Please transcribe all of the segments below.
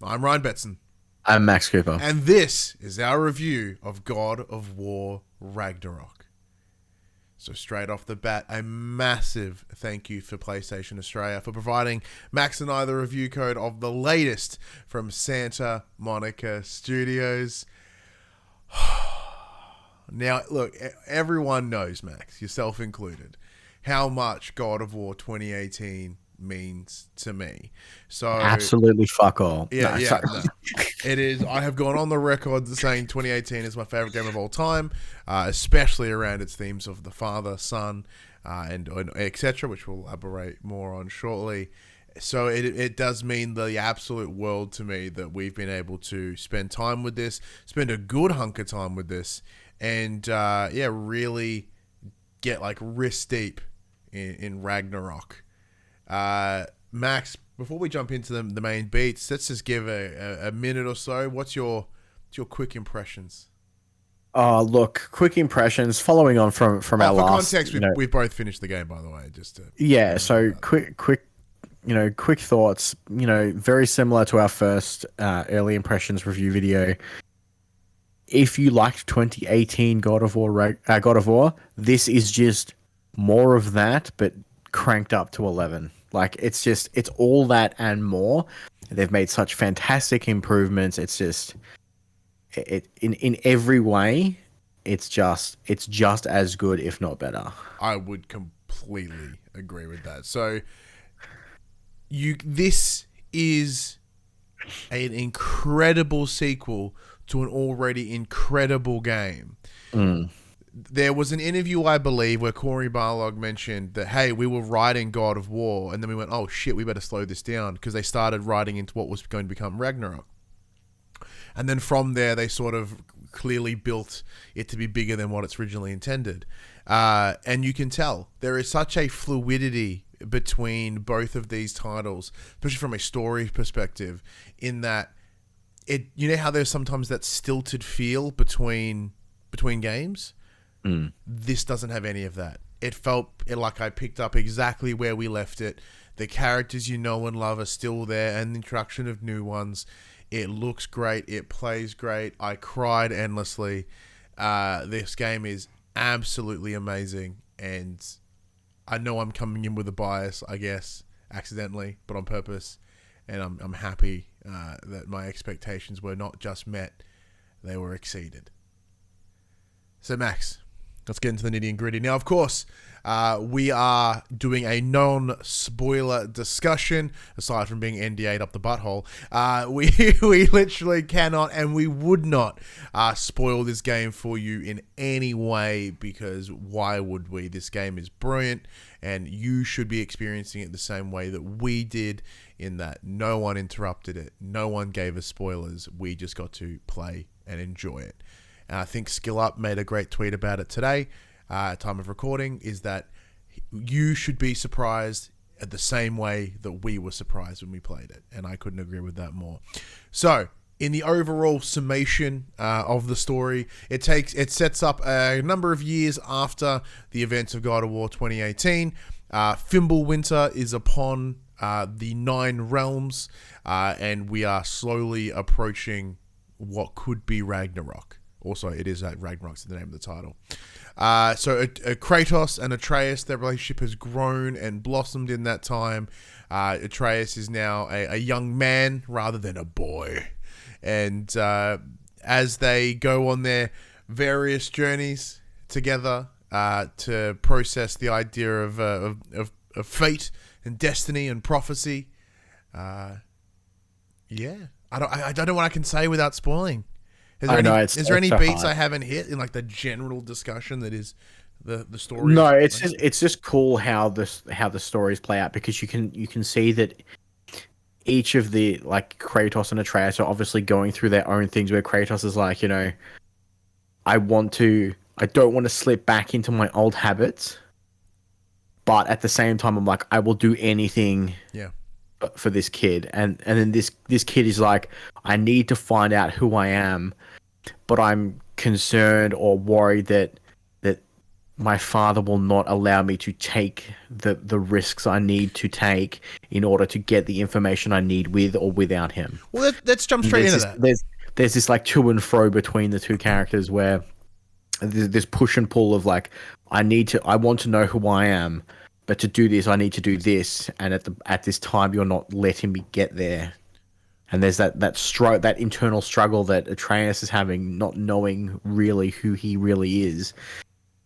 I'm Ryan Betson. I'm Max Cooper. And this is our review of God of War Ragnarok. So straight off the bat, a massive thank you for PlayStation Australia for providing Max and I the review code of the latest from Santa Monica Studios. Now, look, everyone knows, Max, yourself included, how much God of War 2018 means to me. So Absolutely fuck all. yeah, No, yeah, sorry. no. It is. I have gone on the record saying 2018 is my favorite game of all time, especially around its themes of the father, son, and etc., which we'll elaborate more on shortly. So it does mean the absolute world to me that we've been able to spend time with this, spend a good hunk of time with this, and really get like wrist deep in Ragnarok. Max, before we jump into the main beats, let's just give a minute or so. What's your quick impressions? Look, quick impressions following on from our For last, context, we've both finished the game, by the way. Just to yeah. So quick thoughts. Very similar to our first early impressions review video. If you liked 2018 God of War, this is just more of that, but cranked up to 11. Like it's all that and more. They've made such fantastic improvements. It's just in every way, it's just as good, if not better. I would completely agree with that. So this is an incredible sequel to an already incredible game. There was an interview, I believe, where Corey Barlog mentioned that, hey, we were writing God of War, and then we went, oh shit, we better slow this down, because they started writing into what was going to become Ragnarok. And then from there, they sort of clearly built it to be bigger than what it's originally intended. And you can tell there is such a fluidity between both of these titles, especially from a story perspective, in that you know how there's sometimes that stilted feel between games? This doesn't have any of that. It felt like I picked up exactly where we left it. The characters you know and love are still there, and the introduction of new ones. It looks great. It plays great. I cried endlessly. This game is absolutely amazing, and I know I'm coming in with a bias, I guess, accidentally, but on purpose. And I'm happy that my expectations were not just met, they were exceeded. So, Max, let's get into the nitty and gritty. Now, of course, we are doing a non-spoiler discussion, aside from being NDA'd up the butthole. We literally cannot, and we would not spoil this game for you in any way, because why would we? This game is brilliant, and you should be experiencing it the same way that we did, in that no one interrupted it, no one gave us spoilers, we just got to play and enjoy it. And I think Skill Up made a great tweet about it today, at time of recording, is that you should be surprised at the same way that we were surprised when we played it. And I couldn't agree with that more. So, in the overall summation of the story, it sets up a number of years after the events of God of War 2018. Fimbulwinter is upon the 9 realms, and we are slowly approaching what could be Ragnarok. Also, it is Ragnarok's the name of the title. So Kratos and Atreus, their relationship has grown and blossomed in that time. Atreus is now a young man rather than a boy. And as they go on their various journeys together to process the idea of fate and destiny and prophecy, I don't know what I can say without spoiling. Is there any beats I haven't hit in like the general discussion that is the story? No, it's just cool how the stories play out, because you can see that each of the, like, Kratos and Atreus are obviously going through their own things, where Kratos is like, I don't want to slip back into my old habits, but at the same time I'm like, I will do anything for this kid. And then this kid is like, I need to find out who I am, but I'm concerned or worried that my father will not allow me to take the risks I need to take in order to get the information I need with or without him. Well, let's jump And straight into that. there's this like to and fro between the two characters where there's this push and pull of like I want to know who I am, but to do this I need to do this, and at this time you're not letting me get there. And there's that internal struggle that Atreus is having, not knowing really who he really is,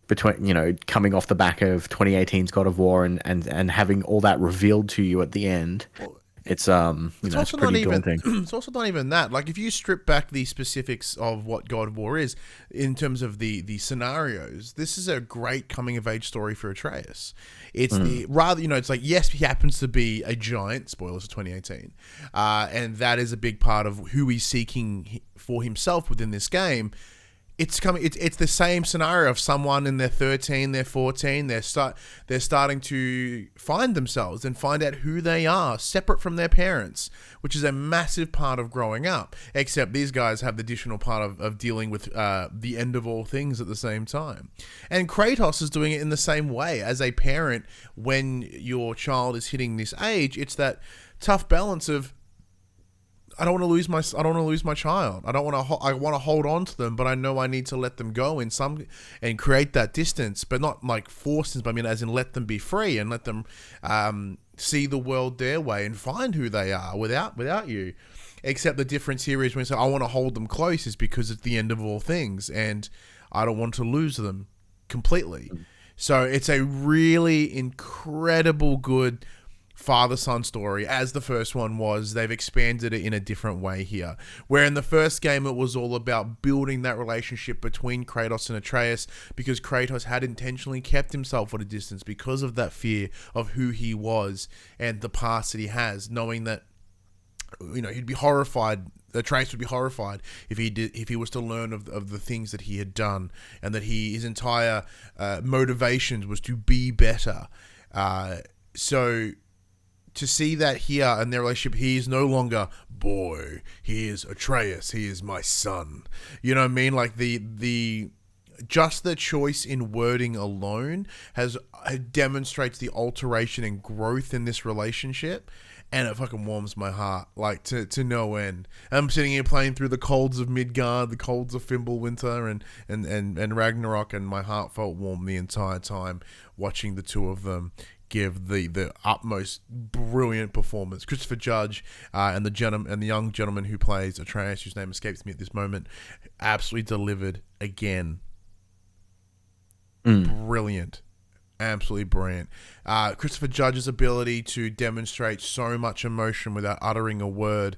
between, coming off the back of 2018's God of War and having all that revealed to you at the end. Well, It's it's it's pretty daunting. it's also not even that. Like, if you strip back the specifics of what God of War is in terms of the scenarios, this is a great coming of age story for Atreus. It's the rather, it's like, yes, he happens to be a giant. Spoilers of 2018, and that is a big part of who he's seeking for himself within this game. It's coming. It's the same scenario of someone in their 13, they're 14, they're starting to find themselves and find out who they are, separate from their parents, which is a massive part of growing up. Except these guys have the additional part of dealing with the end of all things at the same time. And Kratos is doing it in the same way as a parent. When your child is hitting this age, it's that tough balance of, I don't want to lose my child. I want to hold on to them, but I know I need to let them go and create that distance, but not like force them. But I mean, as in, let them be free and let them see the world their way and find who they are without you. Except the difference here is when you say I want to hold them close is because it's the end of all things, and I don't want to lose them completely. So it's a really incredible good father-son story, as the first one was. They've expanded it in a different way here, where in the first game it was all about building that relationship between Kratos and Atreus, because Kratos had intentionally kept himself at a distance because of that fear of who he was and the past that he has, knowing that he'd be horrified. Atreus would be horrified if he was to learn of the things that he had done, and that his entire motivations was to be better. So to see that here in their relationship, he is no longer boy. He is Atreus. He is my son. You know what I mean? Like just the choice in wording alone demonstrates the alteration and growth in this relationship, and it fucking warms my heart, like to no end. I'm sitting here playing through the colds of Midgard, the colds of Fimbulwinter, and Ragnarok, and my heart felt warm the entire time watching the two of them give the utmost brilliant performance. Christopher Judge and the young gentleman who plays Atreus, whose name escapes me at this moment, absolutely delivered again. Brilliant. Absolutely brilliant. Christopher Judge's ability to demonstrate so much emotion without uttering a word,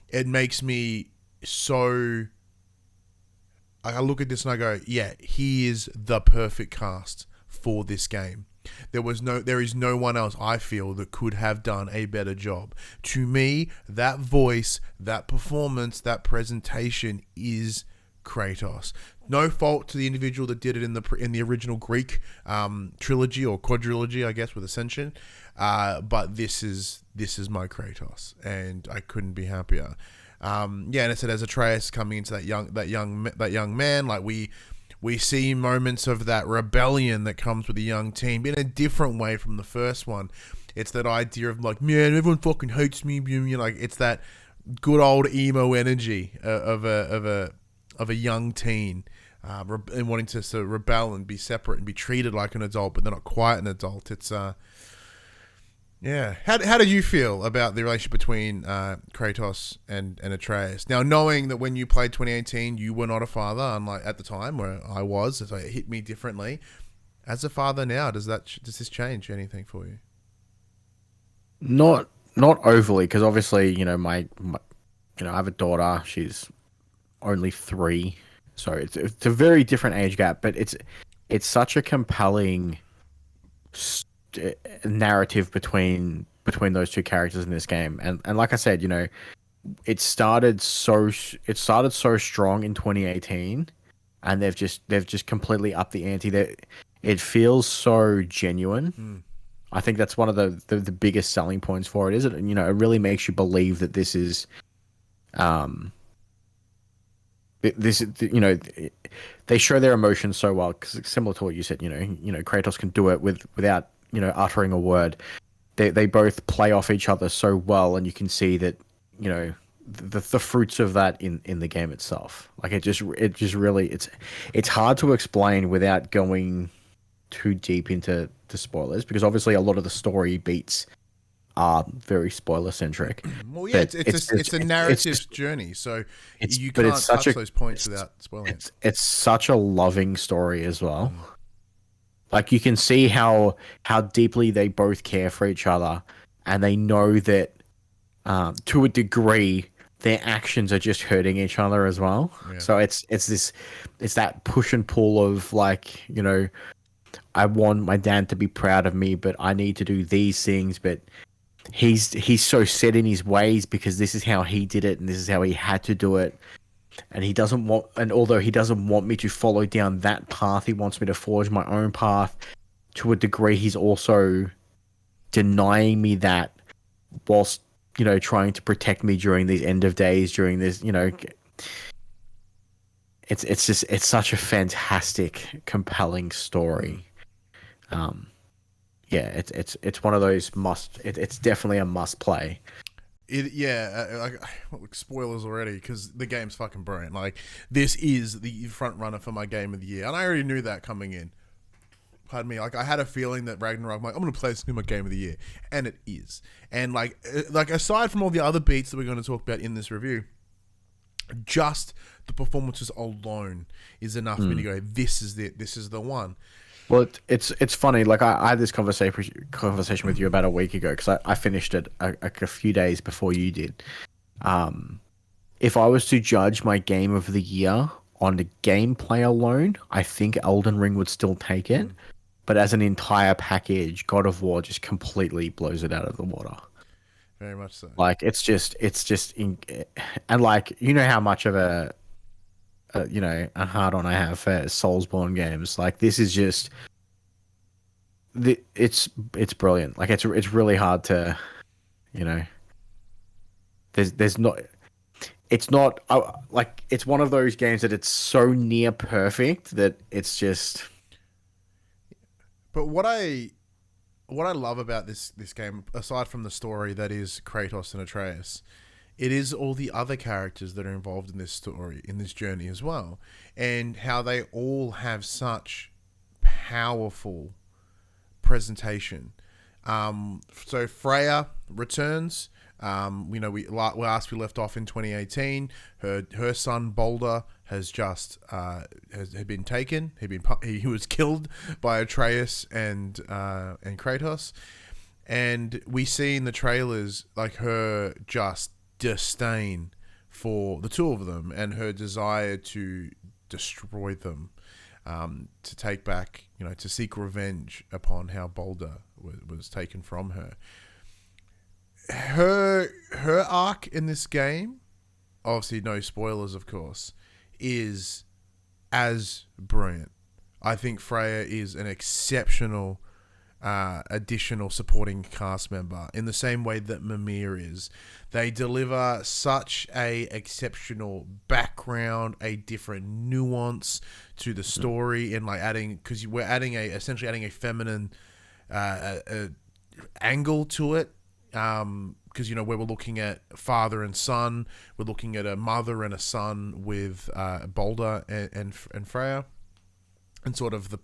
it makes me so... I look at this and I go, yeah, he is the perfect cast for this game. There is no one else, I feel, that could have done a better job. To me, that voice, that performance, that presentation is Kratos. No fault to the individual that did it in the original Greek trilogy or quadrilogy, I guess, with Ascension. But this is my Kratos, and I couldn't be happier. And I said, as Atreus coming into that young man, like we see moments of that rebellion that comes with a young team in a different way from the first one. It's that idea of like, man, everyone fucking hates me. Like, it's that good old emo energy of a young teen, and wanting to sort of rebel and be separate and be treated like an adult, but they're not quite an adult. It's yeah. How do you feel about the relationship between Kratos and Atreus? Now, knowing that when you played 2018, you were not a father, unlike at the time where I was, so it hit me differently. As a father now, does this change anything for you? Not overly, because obviously, my I have a daughter. She's only 3, so it's a very different age gap. But it's such a compelling narrative between those two characters in this game, and like I said, it started so strong in 2018, and they've just completely upped the ante. That it feels so genuine. I think that's one of the biggest selling points for it. Is it? It really makes you believe that this is This, they show their emotions so well because similar to what you said, Kratos can do it without uttering a word. They both play off each other so well, and you can see that the fruits of that in the game itself. Like it just really it's hard to explain without going too deep into the spoilers because obviously a lot of the story beats are very spoiler centric. Well, yeah, But it's a it's narrative just journey, so it's you but it's can't such touch a those points it's, without spoiling it. it's such a loving story as well. Like you can see how deeply they both care for each other, and they know that to a degree their actions are just hurting each other as well. Yeah. So it's that push and pull of like I want my dad to be proud of me, but I need to do these things, but he's so set in his ways because this is how he did it and this is how he had to do it. And he doesn't want, and although he doesn't want me to follow down that path, he wants me to forge my own path. To a degree, he's also denying me that whilst, trying to protect me during these end of days, during this, it's such a fantastic, compelling story. Yeah, it's one of those it's definitely a must play. Like spoilers already because the game's fucking brilliant. Like this is the front runner for my game of the year, and I already knew that coming in. Pardon me. Like I had a feeling that Ragnarok, I'm gonna play this in my game of the year, and it is. And like aside from all the other beats that we're going to talk about in this review, just the performances alone is enough for me to go, this is it. This is the one. Well, it's funny. Like I had this conversation with you about a week ago because I finished it a few days before you did. If I was to judge my game of the year on the gameplay alone, I think Elden Ring would still take it. But as an entire package, God of War just completely blows it out of the water. Very much so. Like and like how much of a hard on I have for Soulsborne games. Like this is just it's brilliant. Like it's really hard to there's not it's not like it's one of those games that it's so near perfect that it's just. But what I love about this game, aside from the story that is Kratos and Atreus, it is all the other characters that are involved in this story, in this journey as well, and how they all have such powerful presentation. So Freya returns. We last we left off in 2018. Her son Balder has just had been taken. He was killed by Atreus and Kratos, and we see in the trailers like her just disdain for the two of them and her desire to destroy them, to take back, to seek revenge upon how Balder was taken from her. Her arc in this game, obviously no spoilers of course, is as brilliant. I think Freya is an exceptional additional supporting cast member in the same way that Mimir is. They deliver such a exceptional background, a different nuance to the story, and like because we're essentially adding a feminine angle to it. Because where we're looking at father and son, we're looking at a mother and a son with Balder and Freya, and sort of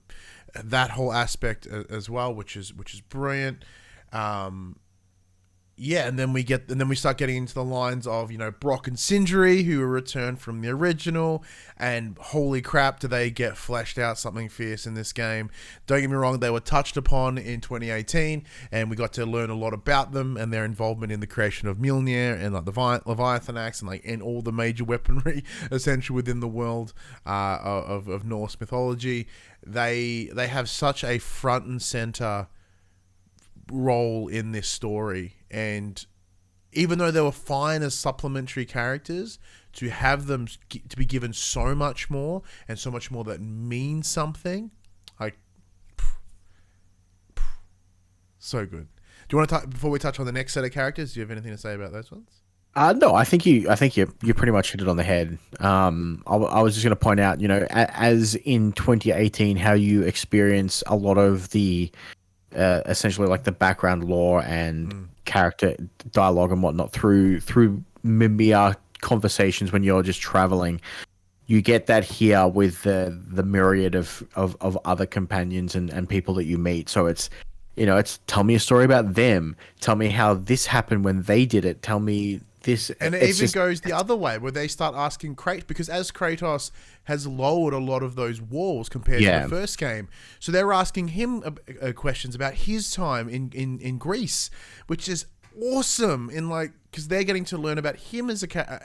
that whole aspect as well, which is brilliant. And then we start getting into the lines of Brock and Sindri, who are returned from the original, and holy crap, do they get fleshed out something fierce in this game. Don't get me wrong, they were touched upon in 2018, and we got to learn a lot about them and their involvement in the creation of Mjolnir and like the Leviathan axe and all the major weaponry essentially within the world of Norse mythology. They have such a front and center role in this story, and even though they were fine as supplementary characters, to have them to be given so much more and so much more that means something, like so good. Do you want to before we touch on the next set of characters, do you have anything to say about those ones? No, I think you pretty much hit it on the head. I was just going to point out, as in 2018, how you experience a lot of the essentially like the background lore and Mm. character dialogue and whatnot through mere conversations when you're just traveling. You get that here with the myriad of other companions and people that you meet. So it's tell me a story about them. Tell me how this happened when they did it. Tell me this. And it It's even just goes the other way where they start asking Kratos, because as Kratos has lowered a lot of those walls compared to the yeah, first game, so they're asking him questions about his time in Greece, which is awesome. In like, because they're getting to learn about him as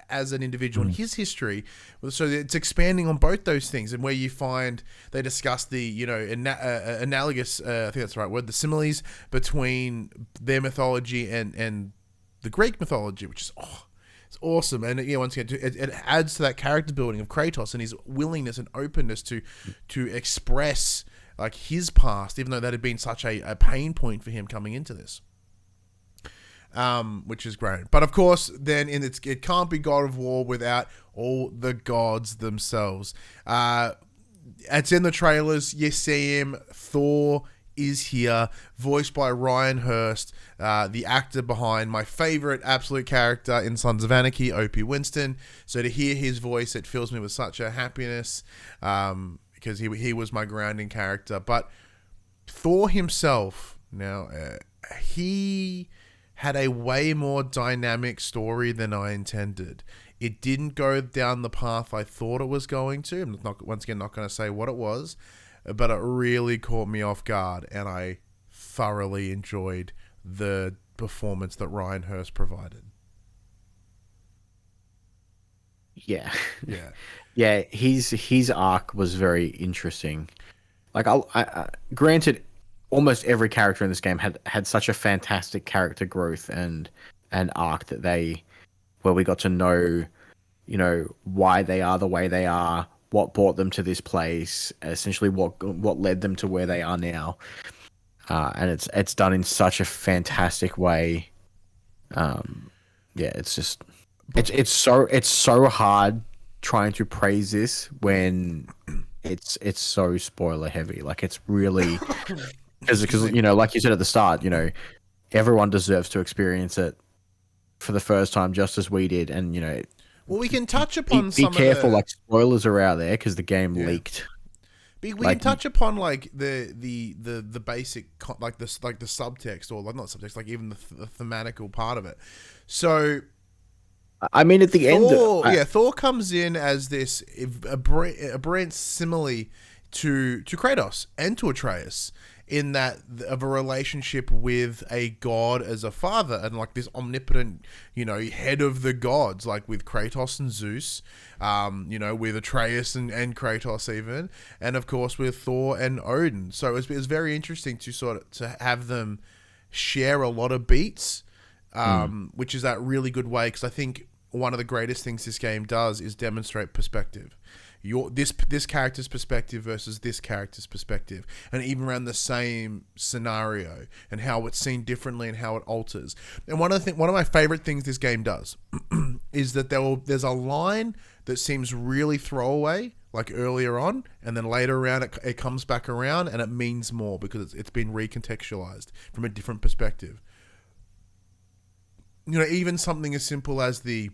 as an individual and his history. So it's expanding on both those things, and where you find they discuss the analogous, I think that's the right word, the similes between their mythology and the Greek mythology, which is it's awesome. And once again, it adds to that character building of Kratos and his willingness and openness to express like his past, even though that had been such a pain point for him coming into this. Which is great. But of course, then it can't be God of War without all the gods themselves. It's in the trailers. You see him. Thor is here, voiced by Ryan Hurst, the actor behind my favorite absolute character in Sons of Anarchy, Opie Winston. So to hear his voice, it fills me with such a happiness, because he was my grounding character. But Thor himself, now, he had a way more dynamic story than I intended. It didn't go down the path I thought it was going to. I'm once again not going to say what it was, but it really caught me off guard, and I thoroughly enjoyed the performance that Ryan Hurst provided. yeah, Yeah. yeah. His arc was very interesting. Like granted, almost every character in this game had such a fantastic character growth and arc that where we got to know, why they are the way they are, what brought them to this place, essentially what led them to where they are now. And it's done in such a fantastic way. Yeah, it's just it's so hard trying to praise this when it's so spoiler heavy. Like it's really Excuse because me. like you said at the start, everyone deserves to experience it for the first time just as we did, and Well, we can touch be, upon be some of careful. the Like spoilers are out there because the game yeah. leaked. We can Like touch upon like the basic like the subtext, or like not subtext, like even the thematical part of it. So I mean, at the end, Thor comes in as this a brand simile to Kratos and to Atreus, in that of a relationship with a god as a father, and like this omnipotent, head of the gods, like with Kratos and Zeus, with Atreus and Kratos even, and of course with Thor and Odin. So it was very interesting to sort of to have them share a lot of beats, which is that really good way, because I think one of the greatest things this game does is demonstrate perspective. This character's perspective versus this character's perspective, and even around the same scenario, and how it's seen differently and how it alters. And one of my favorite things this game does is that there's a line that seems really throwaway, like earlier on, and then later around it comes back around and it means more because it's been recontextualized from a different perspective. Even something as simple as the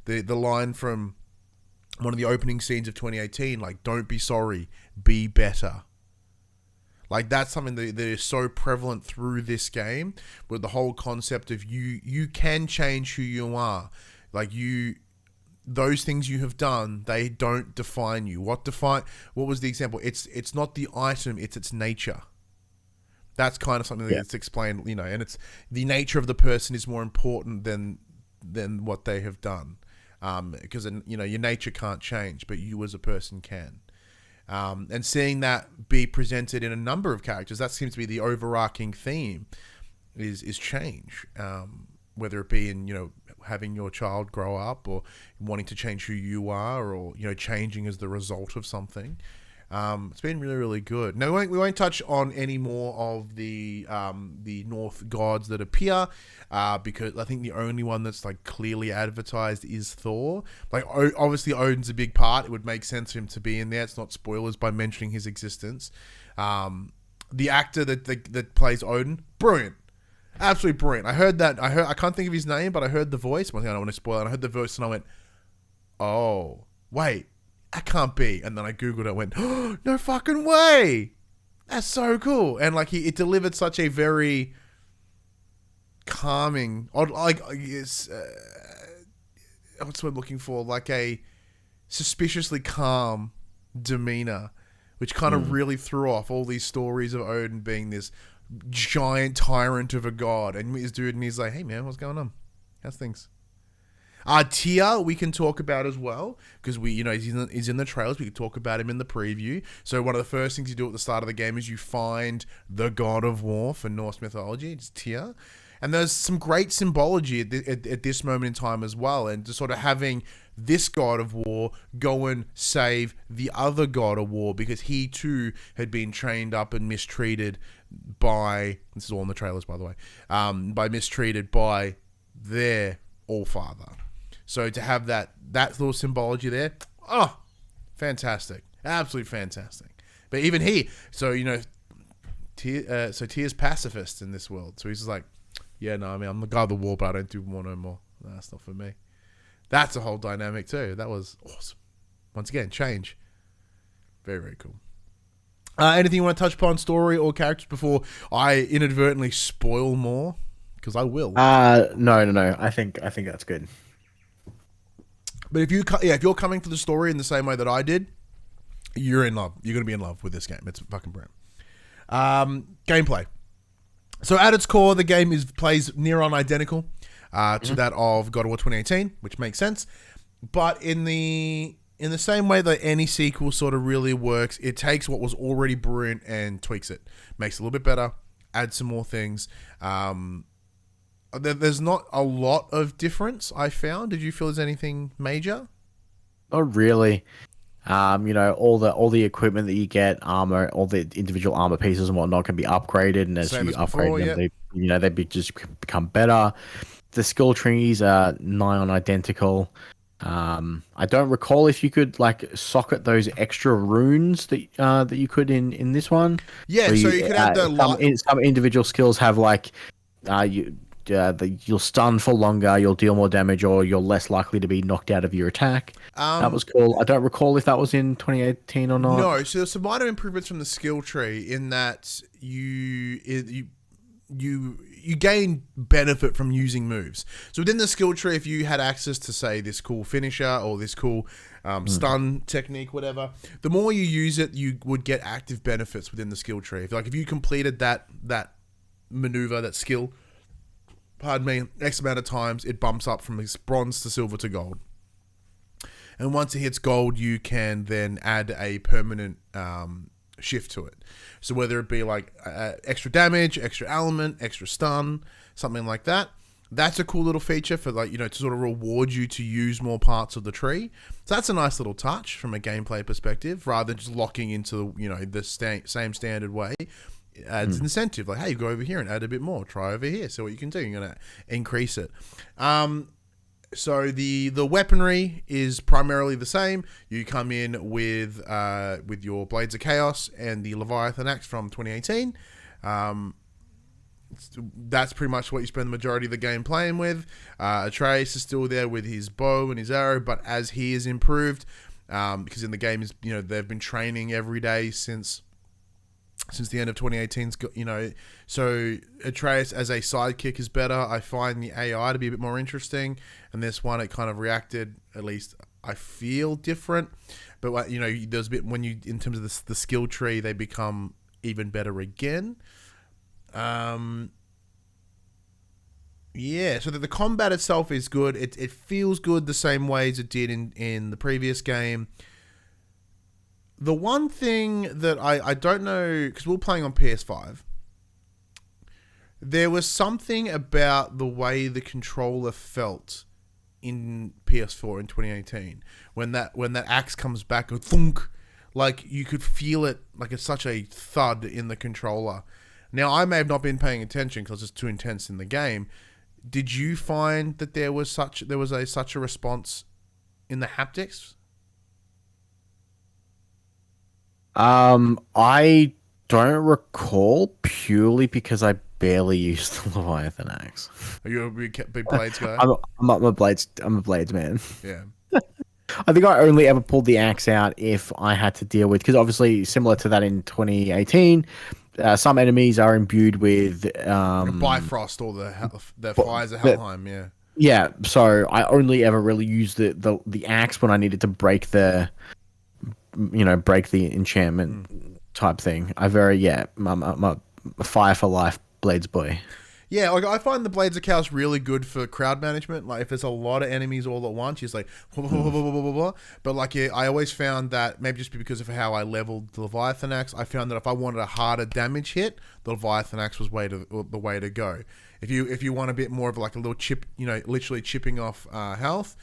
line from one of the opening scenes of 2018, like, don't be sorry, be better. Like, that's something that is so prevalent through this game, with the whole concept of you can change who you are. Like, those things you have done, they don't define you. What was the example? It's not the item, it's its nature. That's kind of something that's explained, and it's the nature of the person is more important than what they have done. Because your nature can't change, but you as a person can. And seeing that be presented in a number of characters, that seems to be the overarching theme, is change. Whether it be in having your child grow up, or wanting to change who you are, or changing as the result of something. It's been really, really good. Now we won't touch on any more of the North gods that appear, because I think the only one that's like clearly advertised is Thor. Like obviously Odin's a big part. It would make sense for him to be in there. It's not spoilers by mentioning his existence. The actor that plays Odin, brilliant. Absolutely brilliant. I can't think of his name, but I heard the voice. One thing I don't want to spoil it. I heard the voice and I went, oh, wait, that can't be. And then I Googled it and went, oh, no fucking way. That's so cool. And like it delivered such a very calming, what's the word I'm looking for? Like a suspiciously calm demeanor, which kind of really threw off all these stories of Odin being this giant tyrant of a god. And this dude, and he's like, hey man, what's going on? How's things? Tyr we can talk about as well, because he's in the trailers. We can talk about him in the preview. So one of the first things you do at the start of the game is you find the God of War for Norse mythology. It's Tyr. And there's some great symbology at this moment in time as well. And just sort of having this God of War go and save the other God of War, because he too had been trained up and mistreated by, this is all in the trailers by the way, mistreated by their All-Father. So to have that little symbology there, oh, fantastic. Absolutely fantastic. But even he, so Tyr's pacifist in this world. So he's just like, yeah, no, I mean, I'm the God of the War, but I don't do war no more. No, that's not for me. That's a whole dynamic too. That was awesome. Once again, change. Very, very cool. Anything you want to touch upon, story or characters, before I inadvertently spoil more? Because I will. No. I think that's good. But if you're coming for the story in the same way that I did, you're in love. You're going to be in love with this game. It's fucking brilliant. Gameplay. So at its core, the game plays near on identical to that of God of War 2018, which makes sense. But in the same way that any sequel sort of really works, it takes what was already brilliant and tweaks it, makes it a little bit better, adds some more things. There's not a lot of difference, I found. Did you feel there's anything major? Not really. All the equipment that you get, armor, all the individual armor pieces and whatnot can be upgraded, and as you upgrade them, they just become better. The skill trees are nigh on identical. I don't recall if you could like socket those extra runes that you could in this one. Yeah, so you could add some individual skills have like you'll stun for longer, you'll deal more damage, or you're less likely to be knocked out of your attack. That was cool. I don't recall if that was in 2018 or not. No, so there's some minor improvements from the skill tree in that you gain benefit from using moves. So within the skill tree, if you had access to, say, this cool finisher or this cool stun technique, whatever, the more you use it, you would get active benefits within the skill tree. If you completed that maneuver, that skill, X amount of times, it bumps up from bronze to silver to gold. And once it hits gold, you can then add a permanent shift to it. So whether it be like extra damage, extra element, extra stun, something like that. That's a cool little feature for to sort of reward you to use more parts of the tree. So that's a nice little touch from a gameplay perspective, rather than just locking into the same standard way. It adds incentive, like, hey, you go over here and add a bit more. Try over here, see what you can do. You're gonna increase it. So the weaponry is primarily the same. You come in with your Blades of Chaos and the Leviathan Axe from 2018. That's pretty much what you spend the majority of the game playing with. Atreus is still there with his bow and his arrow, but as he is improved, because in the game is they've been training every day since the end of 2018's, so Atreus as a sidekick is better. I find the AI to be a bit more interesting, and this one it kind of reacted, at least I feel, different. But there's a bit when you, in terms of the skill tree, they become even better again. Yeah, so the combat itself is good. It feels good the same way as it did in the previous game. The one thing that I don't know, because we were playing on PS5, there was something about the way the controller felt in PS4 in 2018 when that axe comes back and thunk, Like, you could feel it, like it's such a thud in the controller. Now, I may have not been paying attention because it's too intense in the game. Did you find that there was such a response in the haptics? I don't recall, purely because I barely used the Leviathan axe. Are you a big blades guy? I'm a blades. I'm a blades man. Yeah. I think I only ever pulled the axe out if I had to deal with, because obviously similar to that in 2018, some enemies are imbued with Bifrost or the fires of Helheim. Yeah. Yeah, so I only ever really used the axe when I needed to break the enchantment type thing. I'm a fire for life blades boy. Yeah, like I find the Blades of Chaos really good for crowd management. Like if there's a lot of enemies all at once, you're just like blah, blah, blah, blah, blah, blah. But like I always found that maybe just because of how I leveled the Leviathan axe, I found that if I wanted a harder damage hit, the Leviathan axe was the way to go. If you want a bit more of like a little chip, literally chipping off health,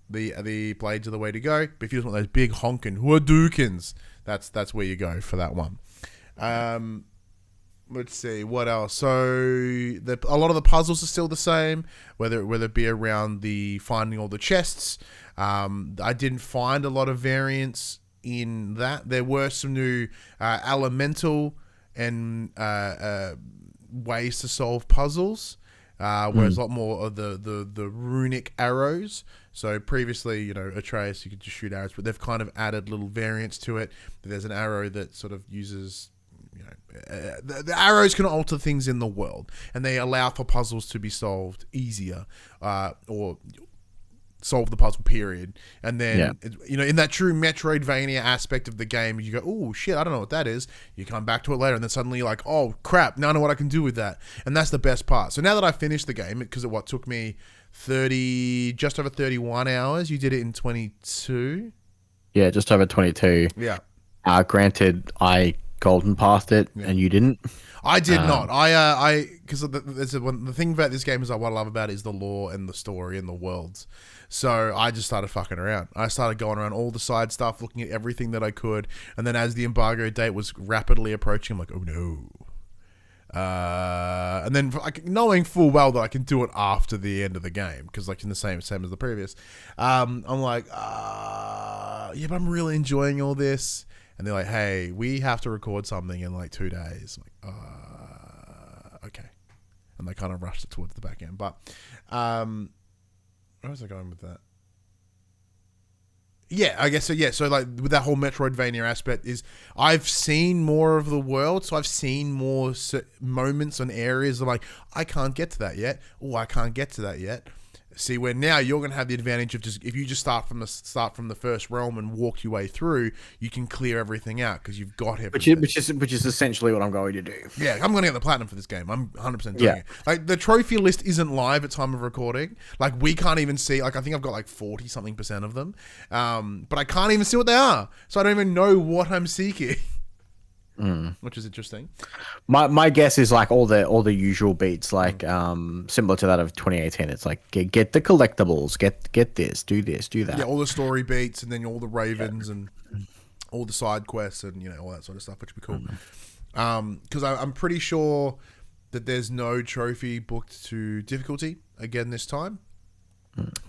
the blades are the way to go. But if you just want those big honking Hadoukens, that's where you go for that one. Let's see what else. So a lot of the puzzles are still the same, whether it be around the finding all the chests. I didn't find a lot of variance in that. There were some new elemental and ways to solve puzzles, whereas a lot more of the runic arrows. So previously, Atreus, you could just shoot arrows, but they've kind of added little variants to it. There's an arrow that sort of uses, the arrows can alter things in the world, and they allow for puzzles to be solved easier, or solve the puzzle period. And then, in that true Metroidvania aspect of the game, you go, oh shit, I don't know what that is. You come back to it later, and then suddenly you're like, oh crap, now I know what I can do with that. And that's the best part. So now that I finished the game, because it took me just over 31 hours. You did it in 22? Yeah, just over 22. Yeah. Granted, I golden passed it, and you didn't. I did not. Because the thing about this game is what I love about it is the lore and the story and the worlds. So I just started fucking around. I started going around all the side stuff, looking at everything that I could. And then as the embargo date was rapidly approaching, I'm like, oh no. And then knowing full well that I can do it after the end of the game, because in the same as the previous, I'm like, yeah, but I'm really enjoying all this. And they're like, hey, we have to record something in 2 days. I'm like, okay. And they kind of rushed it towards the back end. But where was I going with that? Yeah, I guess so. Yeah, so with that whole Metroidvania aspect is I've seen more of the world, so I've seen more moments and areas. I'm like, I can't get to that yet. Oh, I can't get to that yet. See, where now you're going to have the advantage of if you just start from the first realm and walk your way through, you can clear everything out because you've got everything. Which is essentially what I'm going to do. Yeah, I'm going to get the platinum for this game. I'm 100% doing it. The trophy list isn't live at time of recording. We can't even see. I think I've got 40-something% of them, but I can't even see what they are. So I don't even know what I'm seeking. Which is interesting. My guess is all the usual beats, similar to that of 2018. It's get the collectibles, get this, do that. Yeah, all the story beats, and then all the ravens and all the side quests, and all that sort of stuff, which would be cool. Because I'm pretty sure that there's no trophy booked to difficulty again this time.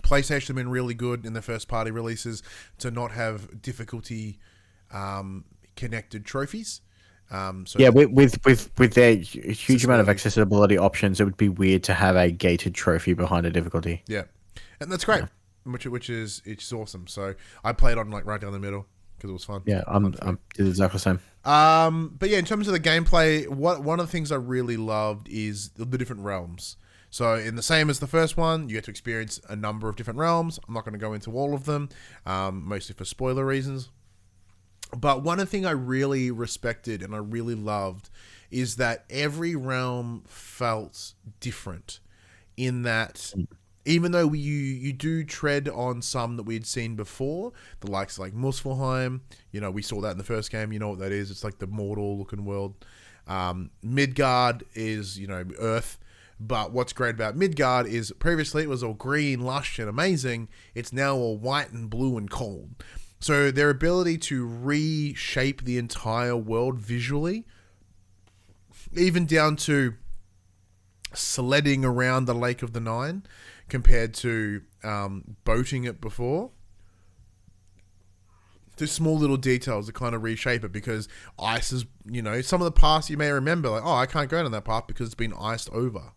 PlayStation have been really good in the first party releases to not have difficulty connected trophies. With their huge amount of accessibility options, it would be weird to have a gated trophy behind a difficulty. Yeah, and that's great, which is awesome. So I played on right down the middle because it was fun. Yeah, I'm did exactly the same. But yeah, in terms of the gameplay, one of the things I really loved is the different realms. So in the same as the first one, you get to experience a number of different realms. I'm not going to go into all of them, mostly for spoiler reasons. But one thing I really respected and I really loved is that every realm felt different in that even though you do tread on some that we'd seen before, the likes of Muspelheim, we saw that in the first game, you know what that is, it's the mortal looking world. Midgard is, Earth. But what's great about Midgard is previously it was all green, lush and amazing. It's now all white and blue and cold. So their ability to reshape the entire world visually, even down to sledding around the Lake of the Nine compared to boating it before. There's small little details that kind of reshape it, because ice is, some of the paths you may remember, like, oh, I can't go down that path because it's been iced over.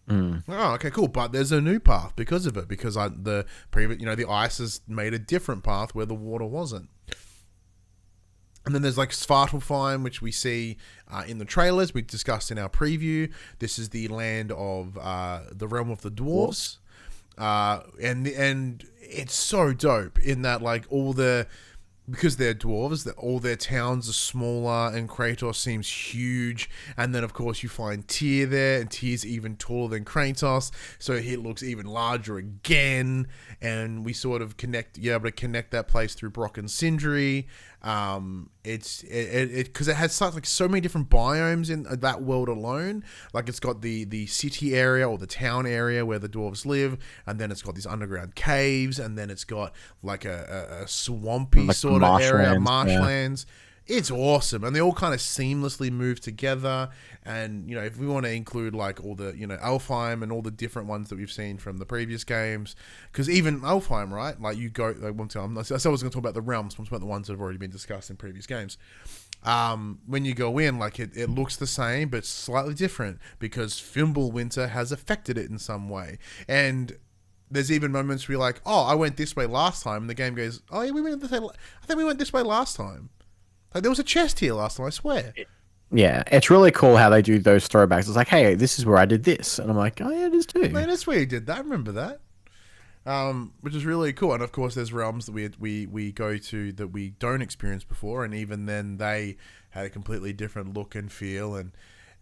Oh, okay, cool. But there's a new path because of it, because the ice has made a different path where the water wasn't. And then there's like Svartalfheim, which we see in the trailers. We discussed in our preview. This is the land of the realm of the dwarves, and it's so dope in that, like, because they're dwarves, all their towns are smaller, and Kratos seems huge. And then, of course, you find Tyr there, and Tyr's even taller than Kratos, so he looks even larger again. And we sort of you're able to connect that place through Brock and Sindri. It's because it has so many different biomes in that world alone. Like, it's got the city area or the town area where the dwarves live, and then it's got these underground caves, and then it's got like a swampy like sort of area, marshlands. Yeah. It's awesome, and they all kind of seamlessly move together. And if we want to include like all the Alfheim and all the different ones that we've seen from the previous games, because even Alfheim, right? Like, you go like one time. I said I was going to talk about the realms, but I'm talking about the ones that have already been discussed in previous games. When you go in, like it looks the same but slightly different, because Fimbulwinter has affected it in some way. And there's even moments where you're like, oh, I went this way last time, and the game goes, oh yeah, I think we went this way last time. Like, there was a chest here last time, I swear. Yeah, it's really cool how they do those throwbacks. It's like, hey, this is where I did this. And I'm like, oh, yeah, it is too. Man, that's where you did that. I remember that. Which is really cool. And, of course, there's realms that we go to that we don't experience before. And even then, they had a completely different look and feel,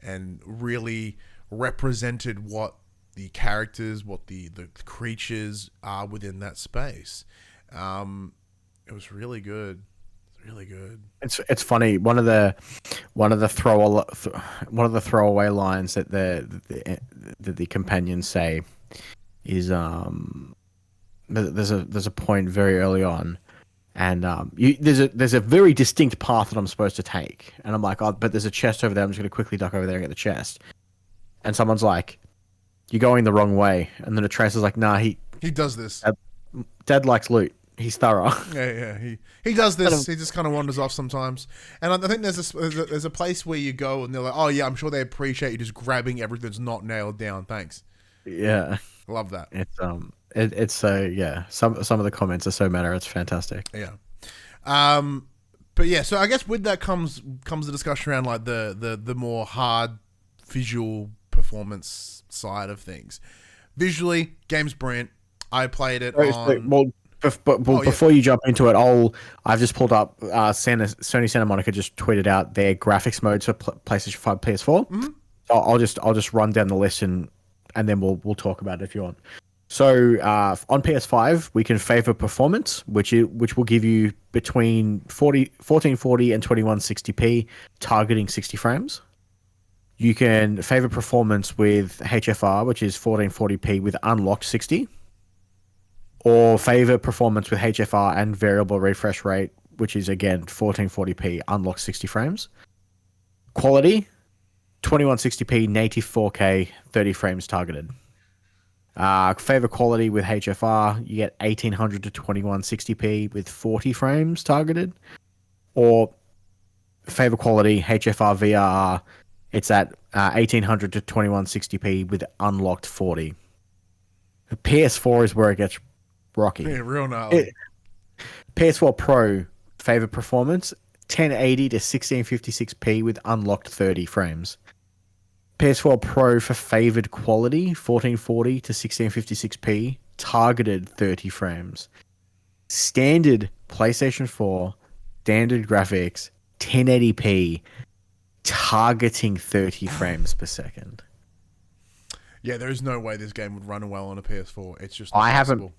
and really represented what the characters, what the creatures are within that space. It was really good. Really good. It's funny. One of the throwaway lines that the companions say is there's a point very early on, and there's a very distinct path that I'm supposed to take, and I'm like, oh, but there's a chest over there. I'm just gonna quickly duck over there and get the chest. And someone's like, you're going the wrong way. And then Atreus is like, nah, he does this. Dad likes loot. He's thorough. Yeah. He does this. He just kind of wanders off sometimes. And I think there's a place where you go and they're like, oh yeah, I'm sure they appreciate you just grabbing everything that's not nailed down. Thanks. Yeah, love that. It's so yeah. Some of the comments are so meta. It's fantastic. Yeah. But yeah. So I guess with that comes the discussion around like the more hard visual performance side of things. Visually, game's brilliant. I played it on. Before you jump into it, I've just pulled up Sony Santa Monica just tweeted out their graphics modes for PlayStation 5, PS4. Mm-hmm. So I'll just run down the list and then we'll talk about it if you want. So on PS5, we can favor performance, which will give you between 1440 and 2160p, targeting 60 frames. You can favor performance with HFR, which is 1440p with unlocked 60. Or favor performance with HFR and variable refresh rate, which is again 1440p, unlocked 60 frames. Quality, 2160p, native 4K, 30 frames targeted. Favor quality with HFR, you get 1800 to 2160p with 40 frames targeted. Or favor quality, HFR VRR, it's at 1800 to 2160p with unlocked 40. The PS4 is where it gets rocky. Yeah, real gnarly. PS4 Pro favor performance 1080 to 1656p with unlocked 30 frames. PS4 Pro for favored quality 1440 to 1656p, targeted 30 frames. Standard PlayStation 4 standard graphics 1080p, targeting 30 frames per second. Yeah, there is no way this game would run well on a PS4. It's just I haven't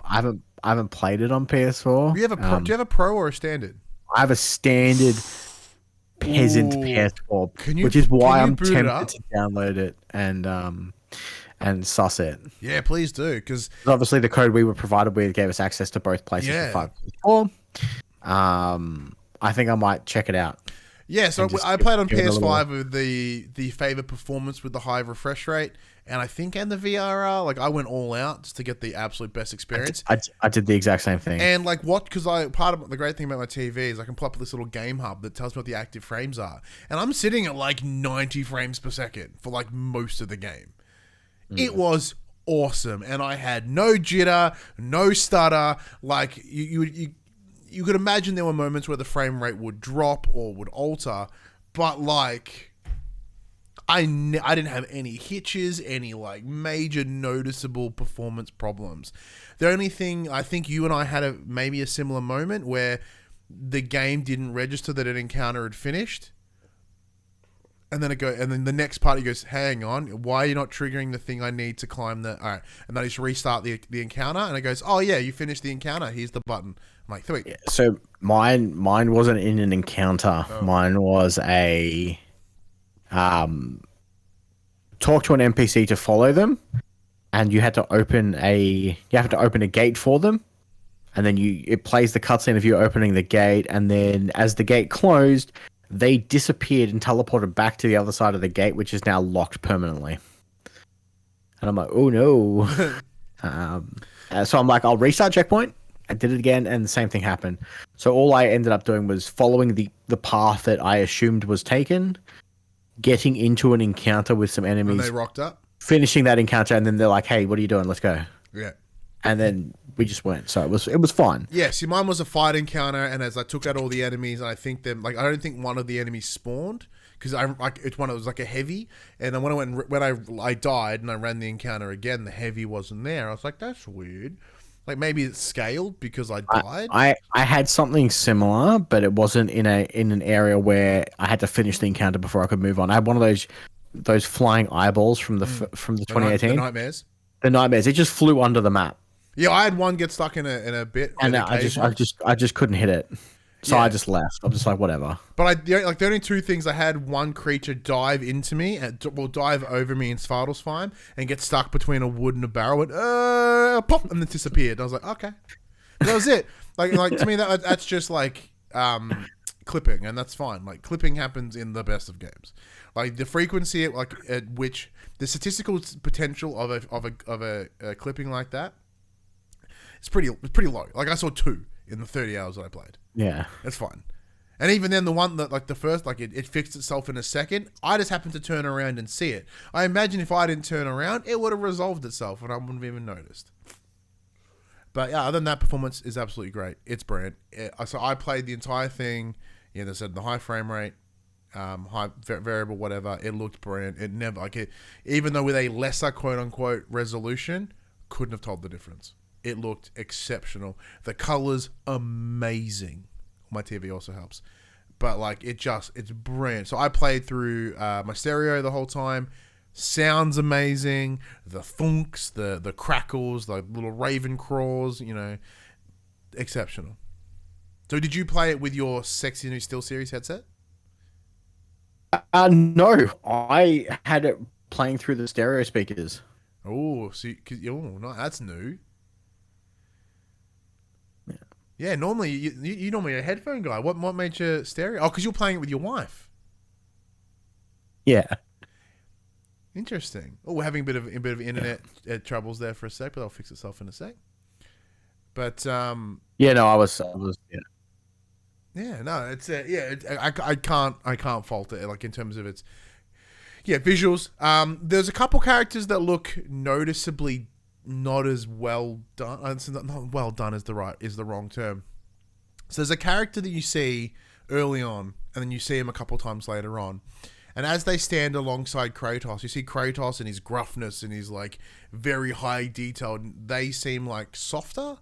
played it on PS4. Do you have a Pro or a standard? I have a standard peasant PS4, which is why I'm tempted to download it and suss it. Yeah, please do, because obviously the code we were provided with gave us access to both PlayStation 5 and 4. I think I might check it out Yeah, so and just I played on give it a little. PS5 with the favorite performance with the high refresh rate, and I think and the VRR, like I went all out just to get the absolute best experience. I did the exact same thing. And like what? Because I part of the great thing about my TV is I can pull up this little game hub that tells me what the active frames are, and I'm sitting at like 90 frames per second for like most of the game. It was awesome, and I had no jitter, no stutter. Like you could imagine there were moments where the frame rate would drop or would alter, but like I didn't have any hitches, any like major noticeable performance problems. The only thing I think you and I had maybe a similar moment where the game didn't register that an encounter had finished. And then the next part he goes, hang on, why are you not triggering the thing I need to climb the... All right. And then I just restart the encounter, and it goes, oh, yeah, you finished the encounter. Here's the button. I'm like, sweet. Yeah, so mine wasn't in an encounter. Oh. Mine was a... talk to an NPC to follow them, and you have to open a gate for them, and then it plays the cutscene of you opening the gate, and then as the gate closed, they disappeared and teleported back to the other side of the gate, which is now locked permanently. And I'm like, oh no. So I'm like, I'll restart checkpoint. I did it again, and the same thing happened. So all I ended up doing was following the path that I assumed was taken, getting into an encounter with some enemies. And they rocked up? Finishing that encounter, and then they're like, hey, what are you doing? Let's go. Yeah. And then we just went. So it was fun. Yeah, see, mine was a fight encounter, and as I took out all the enemies, and I think them like I don't think one of the enemies spawned because it was like a heavy, and then when I died and I ran the encounter again, the heavy wasn't there. I was like, that's weird. Like maybe it's scaled because I died. I had something similar, but it wasn't in an area where I had to finish the encounter before I could move on. I had one of those flying eyeballs from the 2018 the nightmares. The nightmares. It just flew under the map. Yeah, I had one get stuck in a bit, and I just couldn't hit it, so I just left. I'm just like, whatever. But the only two things I had: one creature dive into me, dive over me in Svartalfheim, and get stuck between a wood and a barrel, went pop, and then disappeared. I was like, okay, that was it. Like to me, that's just like clipping, and that's fine. Like clipping happens in the best of games. Like the frequency at which the statistical potential of a clipping like that. It's pretty low. Like I saw 2 in the 30 hours that I played. Yeah, that's fine. And even then, the one that like the first, like it fixed itself in a second. I just happened to turn around and see it. I imagine if I didn't turn around, it would have resolved itself, and I wouldn't have even noticed. But yeah, other than that, performance is absolutely great. It's brilliant. So I played the entire thing. Yeah, they said the high frame rate, high variable, whatever. It looked brilliant. It never even though with a lesser quote unquote resolution, couldn't have told the difference. It looked exceptional. The colors, amazing. My TV also helps. But like, it's brilliant. So I played through my stereo the whole time. Sounds amazing. The thunks, the crackles, the little raven craws, exceptional. So did you play it with your sexy new SteelSeries headset? No. I had it playing through the stereo speakers. Oh, no, that's new. Yeah, normally you normally a headphone guy. What made you stereo? Oh, because you're playing it with your wife. Yeah. Interesting. Oh, we're having a bit of internet troubles there for a sec, but that'll fix itself in a sec. But yeah, no, I was yeah. Yeah, no, it's I can't fault it like in terms of its visuals. There's a couple characters that look noticeably not as well done. Not well done is the wrong term. So there's a character that you see early on, and then you see him a couple times later on. And as they stand alongside Kratos, you see Kratos and his gruffness and his like very high detailed. They seem like softer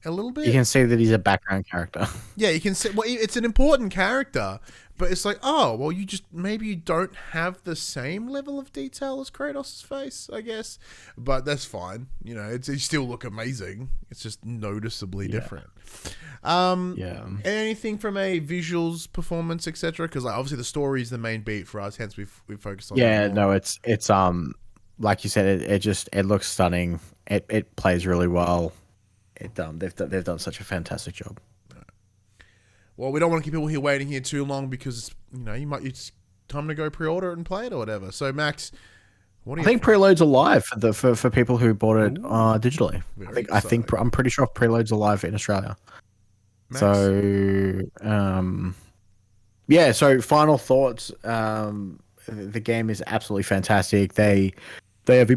a little bit. You can see that he's a background character. Yeah, you can see. Well, it's an important character, but it's like, oh, well, maybe you don't have the same level of detail as Kratos' face, I guess. But that's fine. You still look amazing. It's just noticeably different. Anything from a visuals, performance, etc. Because obviously the story is the main beat for us. Hence we've focused on. Yeah, no, it's like you said, it looks stunning. It plays really well. They've done such a fantastic job. well, we don't want to keep people here waiting here too long because, it's time to go pre-order it and play it or whatever. So, Max, what do I you think preloads are live for people who bought it digitally. Very I think exciting. I'm pretty sure preloads are live in Australia. Max? So, yeah. So, final thoughts. The game is absolutely fantastic. They have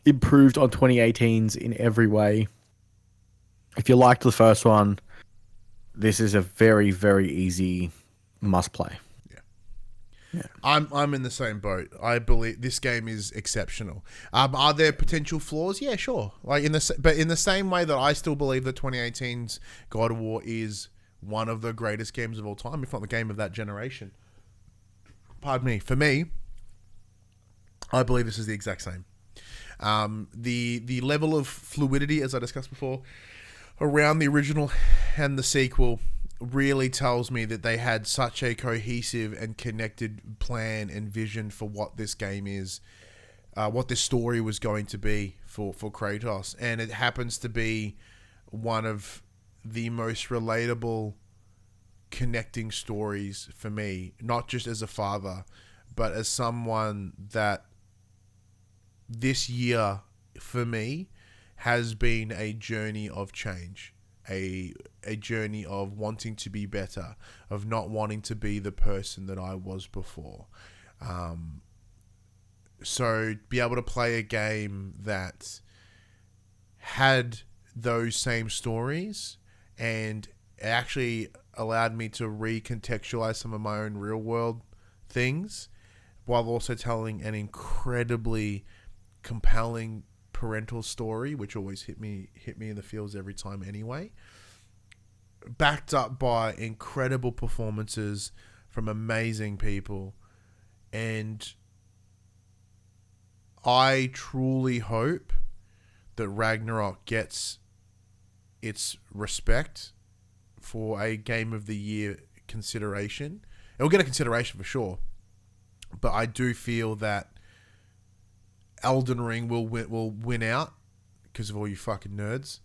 improved on 2018's in every way. If you liked the first one, this is a very, very easy must play. Yeah. I'm in the same boat. I believe this game is exceptional. Are there potential flaws? Yeah, sure. But in the same way that I still believe that 2018's God of War is one of the greatest games of all time, if not the game of that generation. Pardon me. For me, I believe this is the exact same. The level of fluidity, as I discussed before, around the original and the sequel really tells me that they had such a cohesive and connected plan and vision for what this game is, what this story was going to be for Kratos. And it happens to be one of the most relatable connecting stories for me, not just as a father, but as someone that this year for me has been a journey of change, a journey of wanting to be better, of not wanting to be the person that I was before. So be able to play a game that had those same stories and actually allowed me to recontextualize some of my own real world things while also telling an incredibly compelling parental story, which always hit me in the feels every time anyway, backed up by incredible performances from amazing people. And I truly hope that Ragnarok gets its respect for a Game of the Year consideration. It'll get a consideration for sure, but I do feel that Elden Ring will win out because of all you fucking nerds,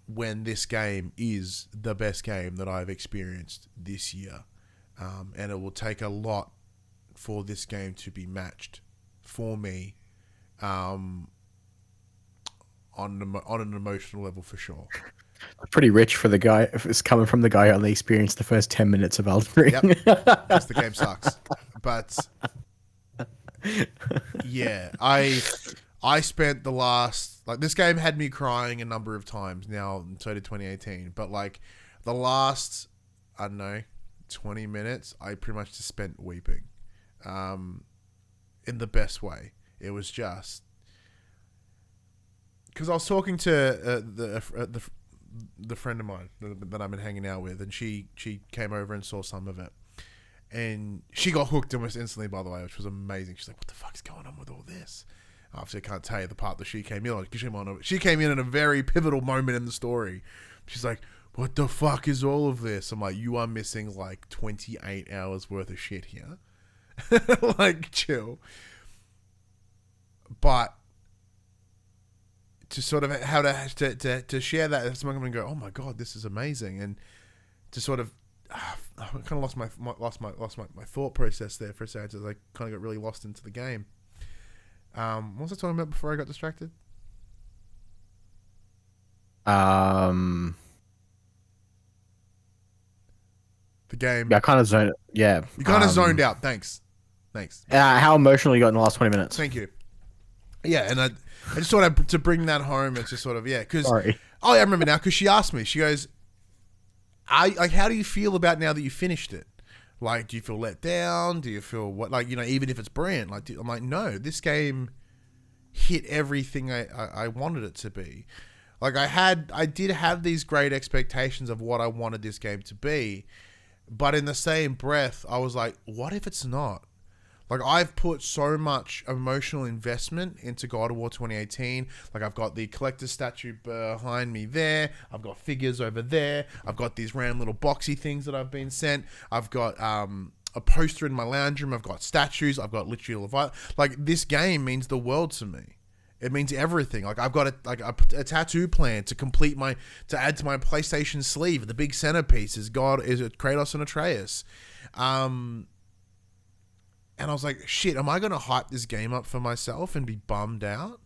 when this game is the best game that I've experienced this year. And it will take a lot for this game to be matched for me on an emotional level for sure. Pretty rich for the guy. If it's coming from the guy who only experienced the first 10 minutes of Elden Ring. Yep, because the game sucks. But yeah, I spent the last, this game had me crying a number of times now, and so did 2018. But the last, I don't know, 20 minutes, I pretty much just spent weeping, in the best way. It was just because I was talking to the friend of mine that I've been hanging out with, and she came over and saw some of it. And she got hooked almost instantly, by the way, which was amazing. She's like, what the fuck's going on with all this? Obviously, I can't tell you the part that she came in on. She came in at a very pivotal moment in the story. She's like, what the fuck is all of this? I'm like, you are missing 28 hours worth of shit here. Chill. But to sort of how to share that, someone going to go, oh my God, this is amazing. And to sort of, I kind of lost my thought process there for a second, as I kind of got really lost into the game. What was I talking about before I got distracted? The game. Yeah, I kind of zoned. Yeah, You kind of zoned out. Thanks. How emotional you got in the last 20 minutes? Thank you. Yeah, and I just thought to bring that home. It's just sort of because. Sorry. Oh, yeah, I remember now because she asked me. She goes, how do you feel about now that you finished it? Do you feel let down? Do you feel even if it's brilliant? I'm like, no, this game hit everything I wanted it to be. I did have these great expectations of what I wanted this game to be, but in the same breath, I was like, what if it's not? I've put so much emotional investment into God of War 2018. I've got the collector's statue behind me there. I've got figures over there. I've got these random little boxy things that I've been sent. I've got a poster in my lounge room. I've got statues. I've got literally this game means the world to me. It means everything. Like I've got a tattoo plan to add to my PlayStation sleeve. The big centerpiece is Kratos and Atreus. And I was like, shit, am I going to hype this game up for myself and be bummed out?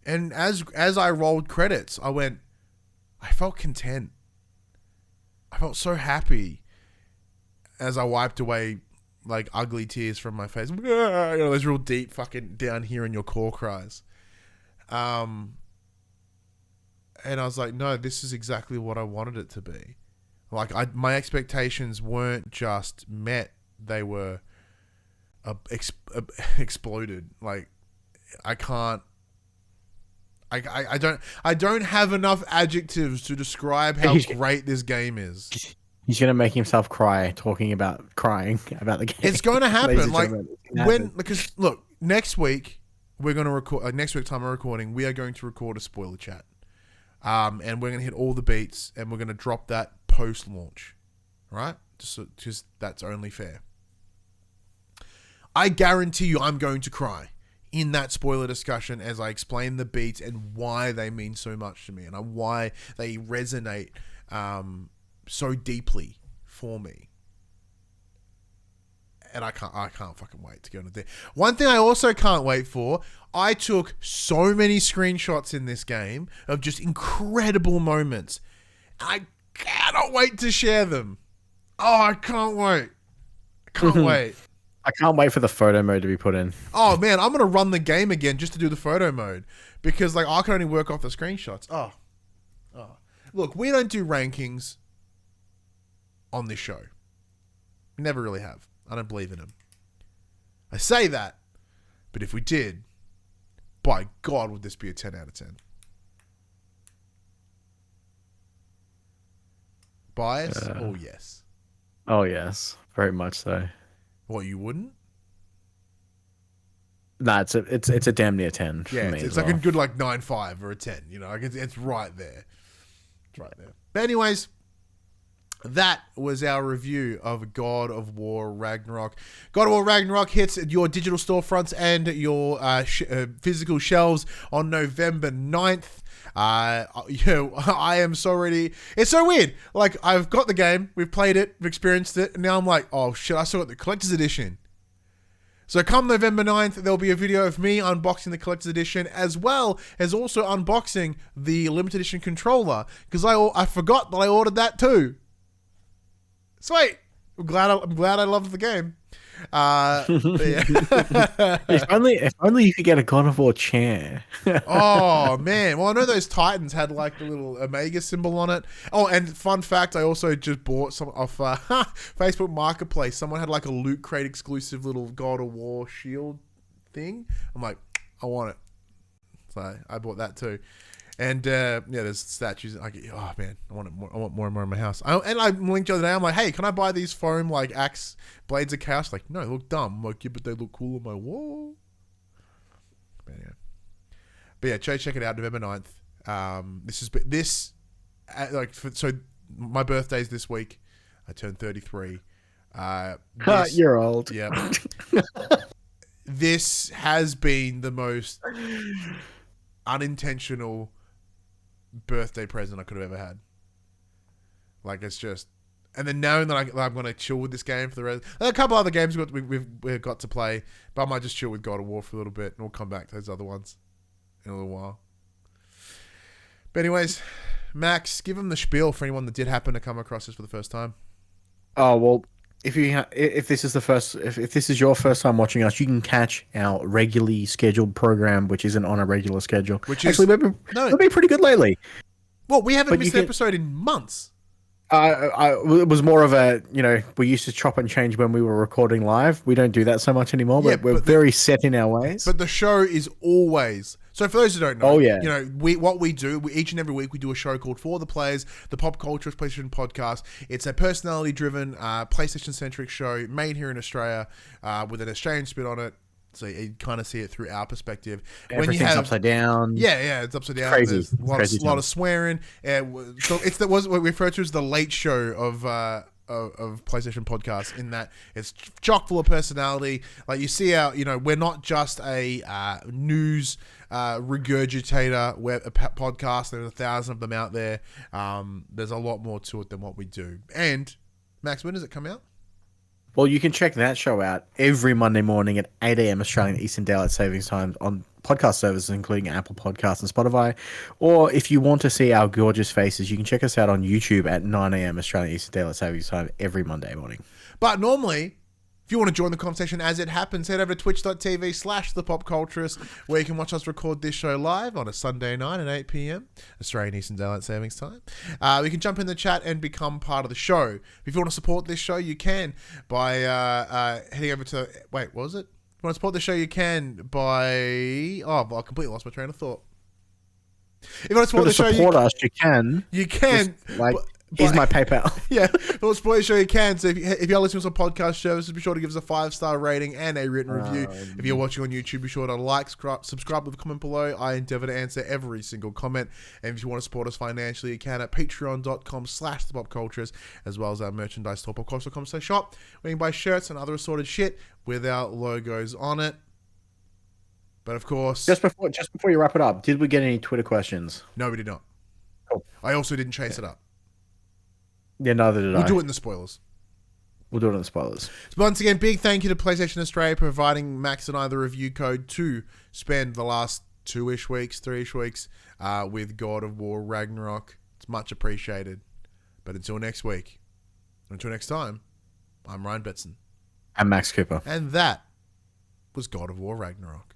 And as I rolled credits, I felt content. I felt so happy as I wiped away like ugly tears from my face. You know, those real deep fucking down here in your core cries. And I was like, no, this is exactly what I wanted it to be. Like my expectations weren't just met; they were exploded. Like I don't have enough adjectives to describe how great this game is. He's gonna make himself crying about the game. It's going to happen. Because look, next week we're going to record. Next week time we're recording, we are going to record a spoiler chat, and we're going to hit all the beats, and we're going to drop that post launch, right? Just that's only fair. I guarantee you, I'm going to cry in that spoiler discussion as I explain the beats and why they mean so much to me and why they resonate so deeply for me. And I can't fucking wait to go into there. One thing I also can't wait for, I took so many screenshots in this game of just incredible moments. I cannot wait to share them. Oh, I can't wait. I can't wait. I can't wait for the photo mode to be put in. Oh man, I'm gonna run the game again just to do the photo mode because like I can only work off the screenshots. Oh. Look, we don't do rankings on this show. We never really have. I don't believe in them. I say that, but if we did, by God, would this be a 10 out of 10? Bias? Oh yes. Oh yes, very much so. What, you wouldn't? Nah, it's a damn near 10 for me. It's like a good like 9.5 or a 10. You know, like it's right there. It's right there. But anyways, that was our review of God of War Ragnarok. God of War Ragnarok hits your digital storefronts and your physical shelves on November 9th. I am so ready. It's so weird. Like, I've got the game, we've played it, we've experienced it, and now I'm like, oh shit, I still got the collector's edition. So come November 9th, there'll be a video of me unboxing the collector's edition, as well as also unboxing the limited edition controller, because I forgot that I ordered that too. Sweet. I'm glad I loved the game. If only you could get a God of War chair. Oh man, well I know those Titans had like the little Omega symbol on it. Oh, and fun fact, I also just bought some off Facebook Marketplace. Someone had like a Loot Crate exclusive little God of War shield thing. I'm like, I want it, so I bought that too. And there's statues. Oh man, I want more and more in my house. I linked the other day. I'm like, hey, can I buy these foam like axe blades of chaos? Like, no, they look dumb. I'm like, yeah, but they look cool on my wall. But yeah, check it out, November 9th. So my birthday's this week. I turned 33. You're old. Yeah. This has been the most unintentional birthday present I could have ever had. Like, it's just, and then knowing that I'm going to chill with this game for the rest. A couple other games we've got to play, but I might just chill with God of War for a little bit, and we'll come back to those other ones in a little while. But anyways, Max, give them the spiel for anyone that did happen to come across this for the first time. Oh well, if this is your first time watching us, you can catch our regularly scheduled program, which isn't on a regular schedule. We've been pretty good lately. Well, we haven't missed an episode in months. It was more of a, we used to chop and change when we were recording live. We don't do that so much anymore, but we're very set in our ways. But the show is always... So for those who don't know, what we do, each and every week we do a show called For the Players, the Pop Culture PlayStation Podcast. It's a personality-driven, PlayStation-centric show made here in Australia with an Australian spin on it. So you kind of see it through our perspective. Everything's upside down. Yeah, it's upside down. Crazy. There's a lot of swearing. So it's what we refer to as the late show of of PlayStation podcasts, in that it's chock full of personality. Like, you see our, we're not just a news regurgitator podcast. There's 1,000 of them out there. There's a lot more to it than what we do. And Max, when does it come out? Well, you can check that show out every Monday morning at 8 a.m. Australian Eastern Daylight Savings Time on podcast services, including Apple Podcasts and Spotify. Or if you want to see our gorgeous faces, you can check us out on YouTube at 9 a.m. Australian Eastern Daylight Savings Time every Monday morning. But normally, if you want to join the conversation as it happens, head over to twitch.tv/thepopculturist, where you can watch us record this show live on a Sunday night at 8 p.m. Australian Eastern Daylight Savings Time. We can jump in the chat and become part of the show. If you want to support this show, you can by heading over to... Wait, what was it? If you want to support the show, you can by... Oh, I completely lost my train of thought. If you want to support the show, you can. You can. Here's my PayPal. Yeah, well, spoiler show you can. So if you're listening to some podcast services, be sure to give us a 5-star rating and a written review. If you're watching on YouTube, be sure to like, subscribe, leave a comment below. I endeavor to answer every single comment. And if you want to support us financially, you can at patreon.com/thepopculturist, as well as our merchandise store, popculturist.com/shop, where you can buy shirts and other assorted shit with our logos on it. But of course, just before you wrap it up, did we get any Twitter questions? No, we did not. Cool. I also didn't chase it up. Yeah, neither did I. We'll do it in the spoilers. So once again, big thank you to PlayStation Australia providing Max and I the review code to spend the last 3-ish weeks with God of War Ragnarok. It's much appreciated. But until next week, until next time, I'm Ryan Betson. I'm Max Cooper. And that was God of War Ragnarok.